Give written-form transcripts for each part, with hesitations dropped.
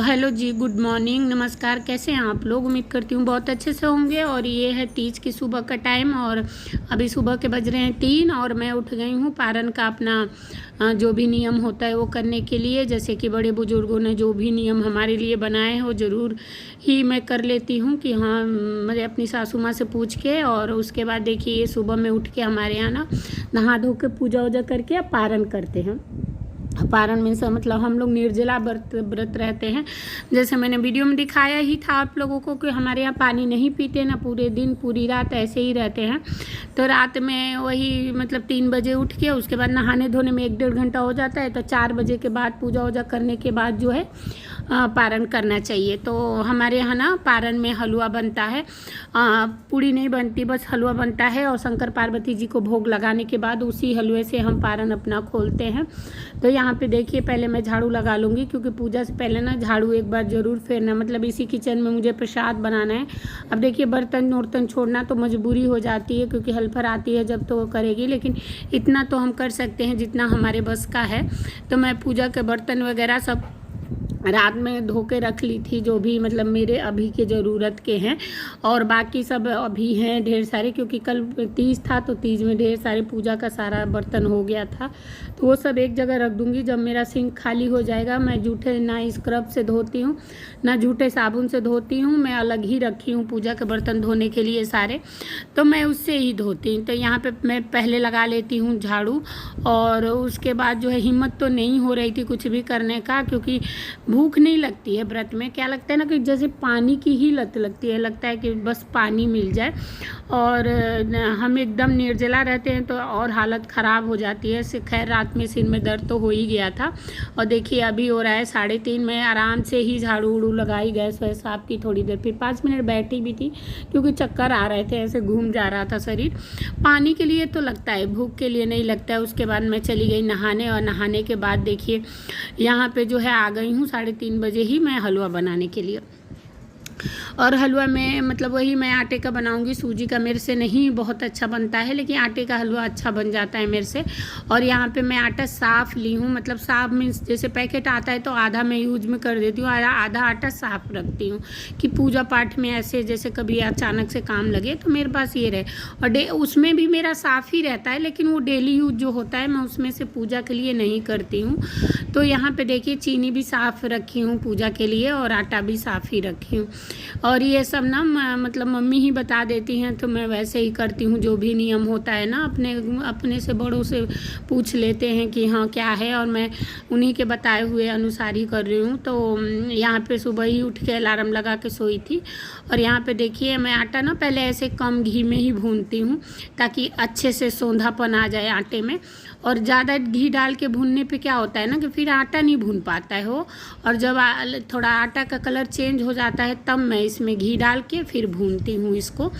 Hello जी, good morning, नमस्कार। कैसे हैं आप लोग? उम्मीद करती हूँ बहुत अच्छे से होंगे। और ये है तीज की सुबह का टाइम और अभी सुबह के बज रहे हैं 3 और मैं उठ गई हूँ पारण का अपना जो भी नियम होता है वो करने के लिए। जैसे कि बड़े बुजुर्गों ने जो भी नियम हमारे लिए बनाए हैं वो ज़रूर ही मैं कर लेती हूँ कि हाँ, मैं अपनी सासू माँ से पूछ के। और उसके बाद देखिए ये सुबह में उठ के हमारे यहाँ ना नहा धो के पूजा वूजा करके पारण करते हैं। पारण मीन्स मतलब हम लोग निर्जला व्रत रहते हैं। जैसे मैंने वीडियो में दिखाया ही था आप लोगों को कि हमारे यहाँ पानी नहीं पीते ना, पूरे दिन पूरी रात ऐसे ही रहते हैं। तो रात में वही मतलब 3 बजे उठ के उसके बाद नहाने धोने में 1-1.5 घंटा हो जाता है। तो 4 बजे के बाद पूजा वूजा करने के बाद जो है पारण करना चाहिए। तो हमारे यहाँ ना पारण में हलवा बनता है, पूड़ी नहीं बनती, बस हलवा बनता है। और शंकर पार्वती जी को भोग लगाने के बाद उसी हलवे से हम पारण अपना खोलते हैं। तो यहाँ पे देखिए पहले मैं झाड़ू लगा लूँगी क्योंकि पूजा से पहले ना झाड़ू एक बार ज़रूर फेरना, मतलब इसी किचन में मुझे प्रसाद बनाना है। अब देखिए बर्तन वर्तन छोड़ना तो मजबूरी हो जाती है क्योंकि हेल्पर आती है जब तो वो करेगी, लेकिन इतना तो हम कर सकते हैं जितना हमारे बस का है। तो मैं पूजा के बर्तन वगैरह सब रात में धो के रख ली थी, जो भी मतलब मेरे अभी के ज़रूरत के हैं। और बाकी सब अभी हैं ढेर सारे, क्योंकि कल तीज था तो तीज में ढेर सारे पूजा का सारा बर्तन हो गया था। तो वो सब एक जगह रख दूँगी। जब मेरा सिंक खाली हो जाएगा, मैं जूठे ना स्क्रब से धोती हूँ ना जूठे साबुन से धोती हूँ, मैं अलग ही रखी हूँ पूजा के बर्तन धोने के लिए सारे, तो मैं उससे ही धोती हूँ। तो यहाँ पे मैं पहले लगा लेती हूँ झाड़ू। और उसके बाद जो है हिम्मत तो नहीं हो रही थी कुछ भी करने का, क्योंकि भूख नहीं लगती है व्रत में। क्या लगता है ना कि जैसे पानी की ही लत लगती है, लगता है कि बस पानी मिल जाए। और हम एकदम निर्जला रहते हैं तो और हालत ख़राब हो जाती है। खैर रात में सिर में दर्द तो हो ही गया था। और देखिए अभी हो रहा है 3:30, मैं आराम से ही झाड़ू उड़ू लगाई, गैस वैस साफ की, थोड़ी देर फिर 5 मिनट बैठी भी थी क्योंकि चक्कर आ रहे थे, ऐसे घूम जा रहा था शरीर। पानी के लिए तो लगता है, भूख के लिए नहीं लगता है। उसके बाद मैं चली गई नहाने, और नहाने के बाद देखिए यहाँ पे जो है आ गई हूँ 3:30 बजे ही मैं हलवा बनाने के लिए। और हलवा में मतलब वही मैं आटे का बनाऊंगी, सूजी का मेरे से नहीं बहुत अच्छा बनता है, लेकिन आटे का हलवा अच्छा बन जाता है मेरे से। और यहाँ पे मैं आटा साफ़ ली हूँ, मतलब साफ़ मीन्स जैसे पैकेट आता है तो आधा मैं यूज में कर देती हूँ, आधा आटा साफ़ रखती हूँ कि पूजा पाठ में ऐसे जैसे कभी अचानक से काम लगे तो मेरे पास ये रहे। और उसमें भी मेरा साफ़ ही रहता है, लेकिन वो डेली यूज जो होता है मैं उसमें से पूजा के लिए नहीं करती हूँ। तो यहाँ पे देखिए चीनी भी साफ़ रखी हूँ पूजा के लिए और आटा भी साफ़ ही रखी हूँ। और ये सब ना मतलब मम्मी ही बता देती हैं तो मैं वैसे ही करती हूँ। जो भी नियम होता है ना अपने से बड़ों से पूछ लेते हैं कि हाँ क्या है, और मैं उन्हीं के बताए हुए अनुसार ही कर रही हूँ। तो यहाँ पे सुबह ही उठ के अलार्म लगा के सोई थी। और यहाँ पे देखिए मैं आटा ना पहले ऐसे कम घी में ही भूनती हूँ ताकि अच्छे से सोंधापन आ जाए आटे में। और ज़्यादा घी डाल के भूनने पे क्या होता है ना कि फिर आटा नहीं भून पाता है वो। और जब थोड़ा आटा का कलर चेंज हो जाता है तब मैं इसमें घी डाल के फिर भूनती हूँ इसको।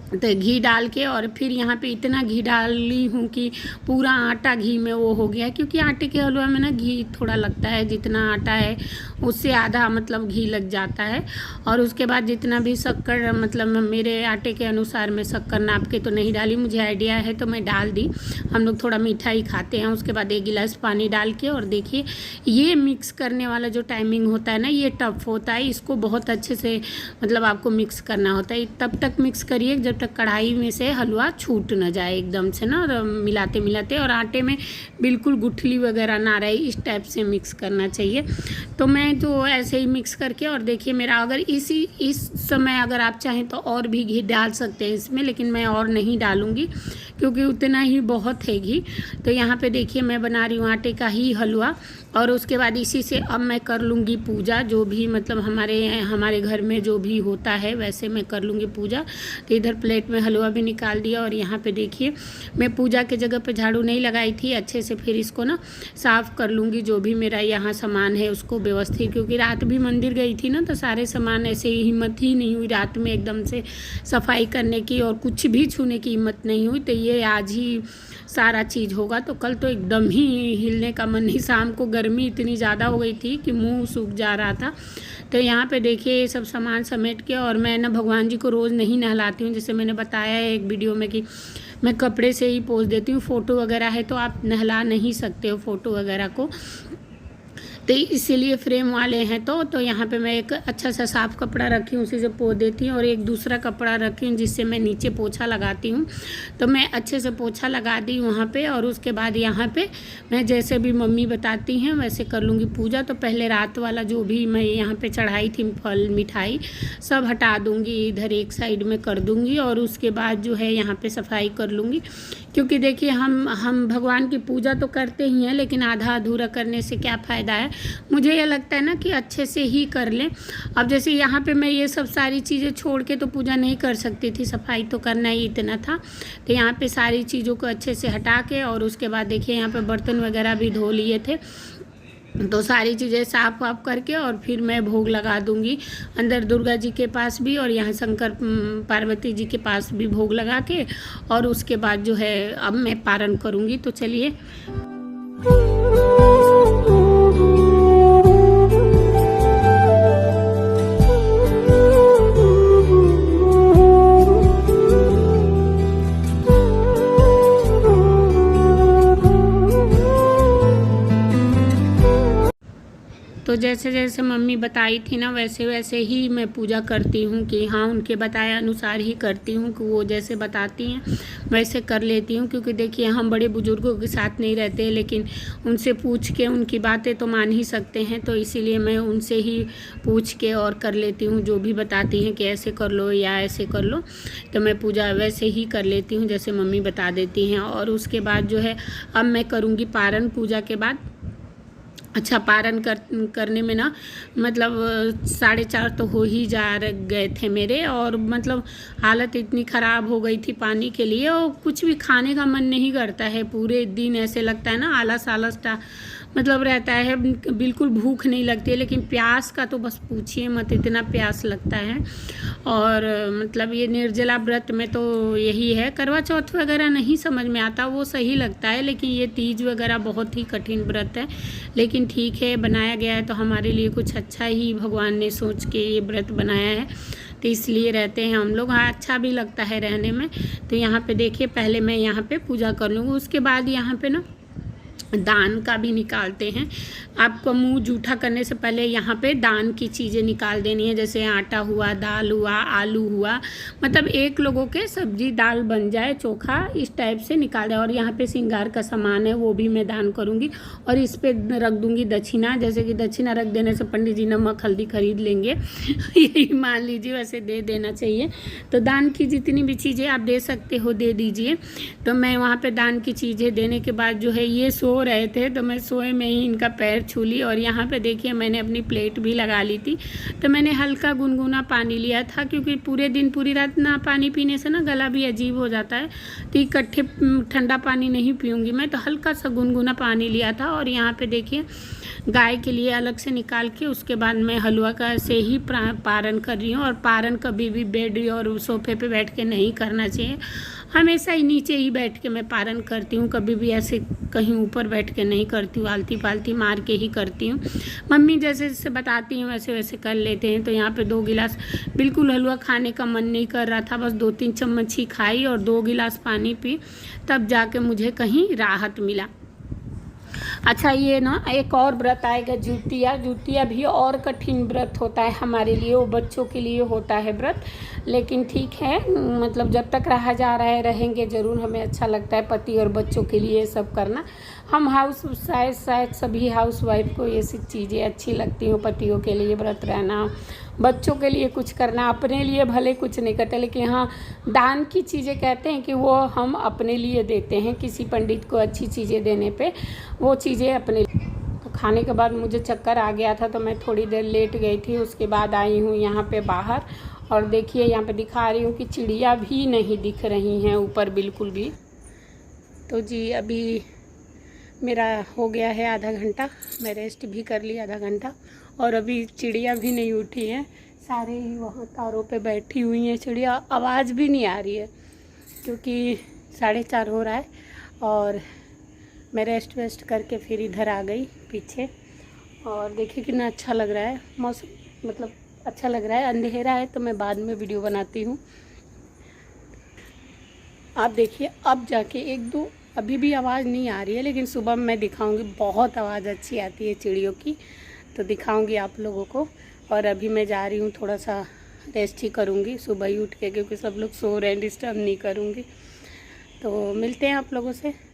तो घी डाल के और फिर यहाँ पे इतना घी डाली हूँ कि पूरा आटा घी में वो हो गया, क्योंकि आटे के हलवा में ना घी थोड़ा लगता है, जितना आटा है उससे आधा मतलब घी लग जाता है। और उसके बाद जितना भी शक्कर, मतलब मेरे आटे के अनुसार मैं शक्कर नाप के तो नहीं डाली, मुझे आइडिया है तो मैं डाल दी। हम लोग थोड़ा मीठा ही खाते हैं। उसके बाद 1 गिलास पानी डाल के, और देखिए ये मिक्स करने वाला जो टाइमिंग होता है ना ये टफ होता है, इसको बहुत अच्छे से मतलब आपको मिक्स करना होता है। तब तक मिक्स करिए जब तक कढ़ाई में से हलवा छूट न जाए एकदम से ना, मिलाते मिलाते, और आटे में बिल्कुल गुठली वगैरह ना रहे, इस टाइप से मिक्स करना चाहिए। तो मैं तो ऐसे ही मिक्स करके, और देखिए मेरा अगर इस समय अगर आप चाहें तो और भी घी डाल सकते हैं इसमें, लेकिन मैं और नहीं डालूँगी क्योंकि उतना ही बहुत है घी। तो यहाँ पे देखिए मैं बना रही हूँ आटे का ही हलवा। और उसके बाद इसी से अब मैं कर लूँगी पूजा, जो भी मतलब हमारे घर में जो भी होता है वैसे मैं कर लूँगी पूजा। तो इधर प्लेट में हलवा भी निकाल दिया। और यहाँ पे देखिए मैं पूजा के जगह पे झाड़ू नहीं लगाई थी अच्छे से, फिर इसको ना साफ़ कर लूँगी जो भी मेरा यहाँ सामान है उसको व्यवस्थित, क्योंकि रात भी मंदिर गई थी ना तो सारे सामान ऐसे ही हिम्मत ही नहीं हुई रात में एकदम से सफाई करने की, और कुछ भी छूने की हिम्मत नहीं हुई। तो ये आज ही सारा चीज़ होगा, तो कल तो एकदम ही हिलने का मन नहीं। शाम को गर्मी इतनी ज़्यादा हो गई थी कि मुंह सूख जा रहा था। तो यहाँ पे देखिए ये सब सामान समेट के, और मैं ना भगवान जी को रोज़ नहीं नहलाती हूँ, जैसे मैंने बताया है एक वीडियो में कि मैं कपड़े से ही पोंछ देती हूँ। फ़ोटो वगैरह है तो आप नहला नहीं सकते हो फ़ोटो वगैरह को, तो इसीलिए फ्रेम वाले हैं। तो यहाँ पे मैं एक अच्छा सा साफ़ कपड़ा रखी हूँ, उसी से पो देती हूँ, और एक दूसरा कपड़ा रखी हूँ जिससे मैं नीचे पोछा लगाती हूँ। तो मैं अच्छे से पोछा लगा दी वहाँ पे, और उसके बाद यहाँ पे मैं जैसे भी मम्मी बताती हैं वैसे कर लूँगी पूजा। तो पहले रात वाला जो भी मैं यहाँ पे चढ़ाई थी फल मिठाई सब हटा दूँगी, इधर एक साइड में कर दूँगी, और उसके बाद जो है यहाँ पे सफाई कर लूँगी। क्योंकि देखिए हम भगवान की पूजा तो करते ही हैं, लेकिन आधा अधूरा करने से क्या फ़ायदा है। मुझे ये लगता है ना कि अच्छे से ही कर लें। अब जैसे यहाँ पे मैं ये सब सारी चीज़ें छोड़ के तो पूजा नहीं कर सकती थी, सफाई तो करना ही इतना था। तो यहाँ पे सारी चीज़ों को अच्छे से हटा के, और उसके बाद देखिए यहाँ पे बर्तन वगैरह भी धो लिए थे। तो सारी चीज़ें साफ वाफ करके और फिर मैं भोग लगा दूंगी अंदर दुर्गा जी के पास भी, और यहाँ शंकर पार्वती जी के पास भी भोग लगा के, और उसके बाद जो है अब मैं पारण करूँगी। तो चलिए। तो जैसे जैसे मम्मी बताई थी ना वैसे वैसे ही मैं पूजा करती हूँ, कि हाँ उनके बताए अनुसार ही करती हूँ, कि वो जैसे बताती हैं वैसे कर लेती हूँ। क्योंकि देखिए हम बड़े बुज़ुर्गों के साथ नहीं रहते, लेकिन उनसे पूछ के उनकी बातें तो मान ही सकते हैं। तो इसीलिए मैं उनसे ही पूछ के और कर लेती हूँ, जो भी बताती हैं कि ऐसे कर लो या ऐसे कर लो, तो मैं पूजा वैसे ही कर लेती हूँ जैसे मम्मी बता देती हैं। और उसके बाद जो है अब मैं करूँगी पारण पूजा के बाद। अच्छा, पारण करने में ना मतलब 4:30 तो हो ही गए थे मेरे, और मतलब हालत इतनी ख़राब हो गई थी पानी के लिए, और कुछ भी खाने का मन नहीं करता है। पूरे दिन ऐसे लगता है ना आलस आलस मतलब रहता है, बिल्कुल भूख नहीं लगती है। लेकिन प्यास का तो बस पूछिए मत, इतना प्यास लगता है। और मतलब ये निर्जला व्रत में तो यही है। करवा चौथ वगैरह नहीं समझ में आता, वो सही लगता है, लेकिन ये तीज वगैरह बहुत ही कठिन व्रत है। लेकिन ठीक है, बनाया गया है तो हमारे लिए कुछ अच्छा ही भगवान ने सोच के ये व्रत बनाया है, तो इसलिए रहते हैं हम लोग। हाँ, अच्छा भी लगता है रहने में। तो यहाँ पे देखिए पहले मैं यहाँ पे पूजा कर लूँगी, उसके बाद यहाँ पे ना दान का भी निकालते हैं। आपको मुंह जूठा करने से पहले यहाँ पे दान की चीज़ें निकाल देनी है, जैसे आटा हुआ, दाल हुआ, आलू हुआ, मतलब एक लोगों के सब्जी दाल बन जाए, चोखा इस टाइप से निकाल दें। और यहाँ पे श्रृंगार का सामान है वो भी मैं दान करूँगी, और इस पर रख दूँगी दक्षिणा। जैसे कि दक्षिणा रख देने से पंडित जी नमक हल्दी खरीद लेंगे यही मान लीजिए, वैसे दे देना चाहिए। तो दान की जितनी भी चीज़ें आप दे सकते हो दे दीजिए। तो मैं वहाँ पर दान की चीज़ें देने के बाद जो है ये सो रहे थे, तो मैं सोए में ही इनका पैर छू ली। और यहाँ पे देखिए मैंने अपनी प्लेट भी लगा ली थी। तो मैंने हल्का गुनगुना पानी लिया था, क्योंकि पूरे दिन पूरी रात ना पानी पीने से ना गला भी अजीब हो जाता है, तो इकट्ठे ठंडा पानी नहीं पीऊँगी मैं। तो हल्का सा गुनगुना पानी लिया था। और यहाँ पे देखिए गाय के लिए अलग से निकाल के उसके बाद मैं हलवा का से ही पारण कर रही हूँ। और पारण कभी भी बेड और सोफे पे बैठ के नहीं करना चाहिए, हमेशा ही नीचे ही बैठ के मैं पारण करती हूँ। कभी भी ऐसे कहीं ऊपर बैठ के नहीं करती हूँ, आलती पालती मार के ही करती हूँ। मम्मी जैसे जैसे बताती हैं वैसे वैसे कर लेते हैं। तो यहाँ पे 2 गिलास, बिल्कुल हलवा खाने का मन नहीं कर रहा था, बस 2-3 चम्मच ही खाई और 2 गिलास पानी पी, तब जाके मुझे कहीं राहत मिला। अच्छा, ये ना एक और व्रत आएगा जुतिया। जुतिया भी और कठिन व्रत होता है हमारे लिए, वो बच्चों के लिए होता है व्रत। लेकिन ठीक है, मतलब जब तक रहा जा रहा है रहेंगे ज़रूर। हमें अच्छा लगता है पति और बच्चों के लिए सब करना। हम शायद सभी हाउस वाइफ को ये सब चीज़ें अच्छी लगती हो, पतियों के लिए व्रत रहना, बच्चों के लिए कुछ करना। अपने लिए भले कुछ नहीं करते, लेकिन हाँ दान की चीज़ें कहते हैं कि वो हम अपने लिए देते हैं। किसी पंडित को अच्छी चीज़ें देने पे वो चीज़ें अपने। तो खाने के बाद मुझे चक्कर आ गया था, तो मैं थोड़ी देर लेट गई थी। उसके बाद आई हूँ यहाँ पे बाहर, और देखिए यहाँ पे दिखा रही हूँ कि चिड़िया भी नहीं दिख रही हैं ऊपर बिल्कुल भी। तो जी अभी मेरा हो गया है आधा घंटा, मैं रेस्ट भी कर ली आधा घंटा, और अभी चिड़िया भी नहीं उठी है। सारे ही वहाँ तारों पे बैठी हुई हैं चिड़िया, आवाज़ भी नहीं आ रही है क्योंकि 4:30 हो रहा है। और मैं रेस्ट वेस्ट करके फिर इधर आ गई पीछे, और देखिए कितना अच्छा लग रहा है मौसम, मतलब अच्छा लग रहा है। अंधेरा है तो मैं बाद में वीडियो बनाती हूँ। आप देखिए अब जाके 1-2 अभी भी आवाज़ नहीं आ रही है, लेकिन सुबह मैं दिखाऊंगी, बहुत आवाज़ अच्छी आती है चिड़ियों की, तो दिखाऊंगी आप लोगों को। और अभी मैं जा रही हूँ, थोड़ा सा रेस्ट ही करूँगी सुबह ही उठ के, क्योंकि सब लोग सो रहे हैं, डिस्टर्ब नहीं करूँगी। तो मिलते हैं आप लोगों से।